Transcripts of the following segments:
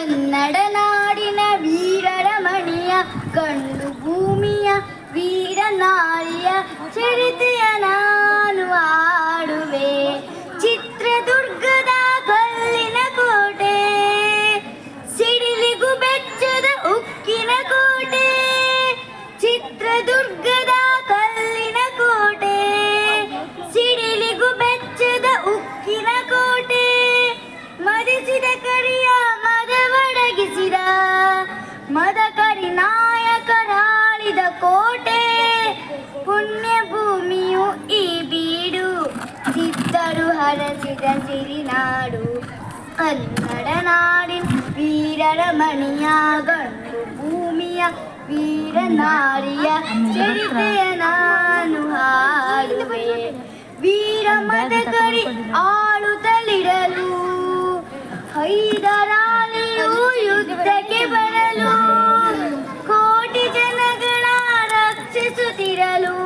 ಕನ್ನಡ ನಾಡಿನ ವೀರರ ಮಣಿಯ ಗಂಡು ಭೂಮಿಯ ವೀರ ನಾರಿಯ ಚರಿತೆಯ ನಾನು ಆಡುವೆ. ಚಿತ್ರದುರ್ಗದ ಕಲ್ಲಿನ ಕೋಟೆ, ಸಿಡಿಲಿಗೂ ಬೆಚ್ಚದ ಉಕ್ಕಿನ ಕೋಟೆ. ಚಿತ್ರದುರ್ಗದ ಕಲ್ಲಿನ ಕೋಟೆ, ಸಿಡಿಲಿಗೂ ಬೆಚ್ಚದ ಉಕ್ಕಿನ ಕೋಟೆ. ಮದಿಸಿದ ಕರಿಯ ಮದವಡಗಿಸಿದ ಮದಕರಿ ನಾಯಕರಾಳಿದ ಕೋಟೆ. ಪುಣ್ಯ ಭೂಮಿಯು ಈ ಬೀಡು, ಸಿದ್ಧರು ಹರಸಿದ ಸಿರಿನಾಡು. ಕನ್ನಡ ನಾಡಿನ ವೀರರ ಮಣಿಯ ಗಂಡು ಭೂಮಿಯ ವೀರ ನಾರಿಯ ಚರಿತೆಯ ನಾನು ಹಾಡುವೆ. ವೀರ ಮದಕರಿ ಆಳುತ್ತಲಿರಲು, ಹೈದರಾಲಿಯು ಯುದ್ಧಕ್ಕೆ ಬರಲು, ಕೋಟಿ ಜನಗಳ ರಕ್ಷಿಸುತ್ತಿರಲು,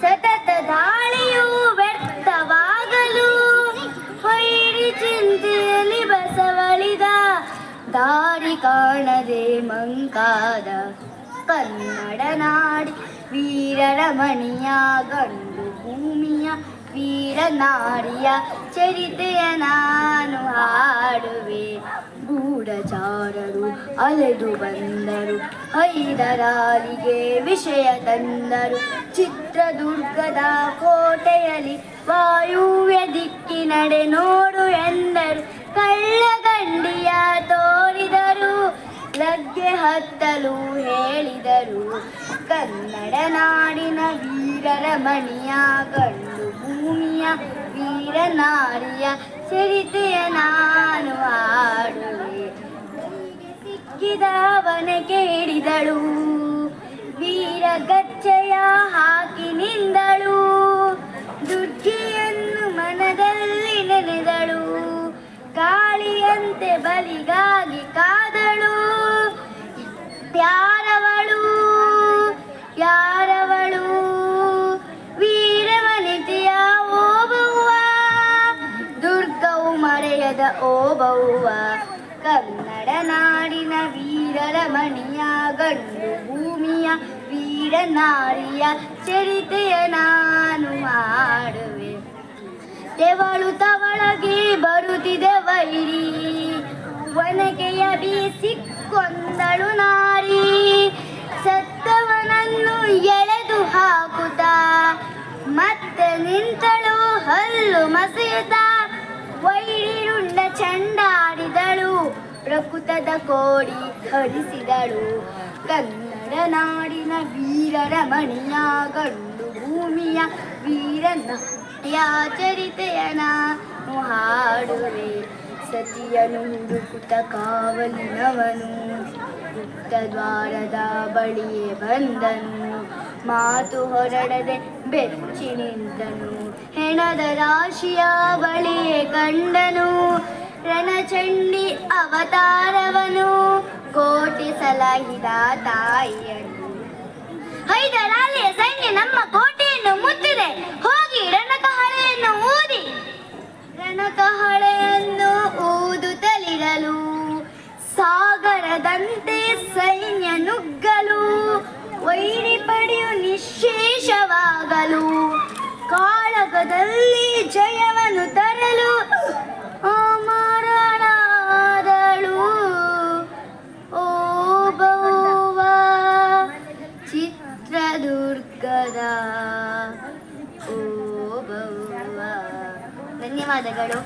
ಸತತ ದಾಳಿಯು ವ್ಯರ್ಥವಾಗಲು, ವೈರಿ ಚಿಂತೆಯಲ್ಲಿ ಬಸವಳಿದ, ದಾರಿ ಕಾಣದೆ ಮಂಕಾದ. ಕನ್ನಡ ನಾಡಿ ವೀರರ ಮಣಿಯ ಗಂಡು ಭೂಮಿಯ ವೀರ ನಾರಿಯ ಚರಿತೆಯ ನಾನು ಹಾಡುವೆ. ಗೂಢಚಾರರು ಅಲೆದು ಬಂದರು, ಹೈದರಾಲಿಗೆ ವಿಷಯ ತಂದರು. ಚಿತ್ರದುರ್ಗದ ಕೋಟೆಯಲ್ಲಿ ವಾಯುವ್ಯ ದಿಕ್ಕಿನಡೆ ನೋಡು ಎಂದರು. ಕಳ್ಳಗಂಡಿಯ ತೋರಿದರು, ಲಗ್ಗೆ ಹತ್ತಲು ಹೇಳಿದರು. ಕನ್ನಡ ನಾಡಿನ ವೀರರ ಮಣಿಯ ಗಂಡು ಭೂಮಿಯ ವೀರ ನಾರಿಯ ಚರಿತೆಯ ನಾನು ಹಾಡುವೆ. ಸಿಕ್ಕಿದವನಿಗೆ ಹಿಡಿದಳು, ವೀರ ಗಚ್ಚೆಯ ಹಾಕಿ ನಿಂದಳು. ದುರ್ಗಿಯನ್ನು ಮನದಲ್ಲಿ ನೆನೆದಳು, ಕಾಳಿಯಂತೆ ಬಲಿಗಾಗಿ ಕಾದಳು. ಯಾರವಳು ಯಾರವಳು ವೀರವನಿತೆಯ ಓಬವ್ವ, ದುರ್ಗವು ಮರೆಯದ ಓಬವ್ವ. ಕನ್ನಡ ನಾಡಿನ ವೀರರ ಮಣಿಯ ಗಂಡು ಭೂಮಿಯ ವೀರ ನಾರಿಯ ಚರಿತೆಯ ನಾನು ಮಾಡುವೆ. ತೆವಳು ತವಳಗೆ ಬರುತ್ತಿದೆ ವೈರಿ, ಒನಕೆಯ ಬೀಸಿಕೊಂದಳು ನಾರಿ. ಸತ್ತವನನ್ನು ಎಳೆದು ಹಾಕುತ್ತ ಮತ್ತೆ ನಿಂತಳು ಹಲ್ಲು ಮಸೆಯುತ್ತ. ವೈರಿರುಂಡ ಚಂಡಾಡಿದಳು, ಪ್ರಕೃತದ ಕೋಡಿ ಹರಿಸಿದಳು. ಕನ್ನಡ ನಾಡಿನ ವೀರರ ಮಣಿಯ ಗಂಡು ಭೂಮಿಯ ವೀರನ ಚರಿತೆಯ ನಾನು ಹಾಡುವೆ. ಸತಿಯನು ಹುಡುಕುತ್ತ ಕಾವಲಿನವನು, ಗುಪ್ತ ದ್ವಾರದ ಬಳಿಯೇ ಬಂದನು. ಮಾತು ಹೊರಡದೆ ಬೆಚ್ಚಿ ನಿಂತನು, ಹೆಣದ ರಾಶಿಯ ಬಳಿಯೇ ಕಂಡನು. ರಣಚಂಡಿ ಅವತಾರವನು, ಕೋಟಿ ಸಲಹಿದ ತಾಯಿಯನು. ಹೈದರಾಲಿಯ ಸೈನ್ಯ ನಮ್ಮ ಕೋಟೆಯನ್ನು ಮುತ್ತಿದೆ, ಹೋಗಿ ರಣಕಹಳೆಯನ್ನು ಊದಿ. ರಣಕಹಳೆಯನ್ನು ಊದುತ್ತಲಿರಲು, ಸಾಗರದಂತೆ ಸೈನ್ಯ ನುಗ್ಗಲು. ವೈರಿ ಪಡೆಯು ನಿಶ್ಶೇಷವಾಗಲು, ಕಾಳಗದಲ್ಲಿ ಜಯವನ್ನು ತರಲು ಅಮರನಾದಳು ಓಬವ್ವ. ಚಿತ್ರದುರ್ಗದ ಓಬವ್ವ. ಧನ್ಯವಾದಗಳು.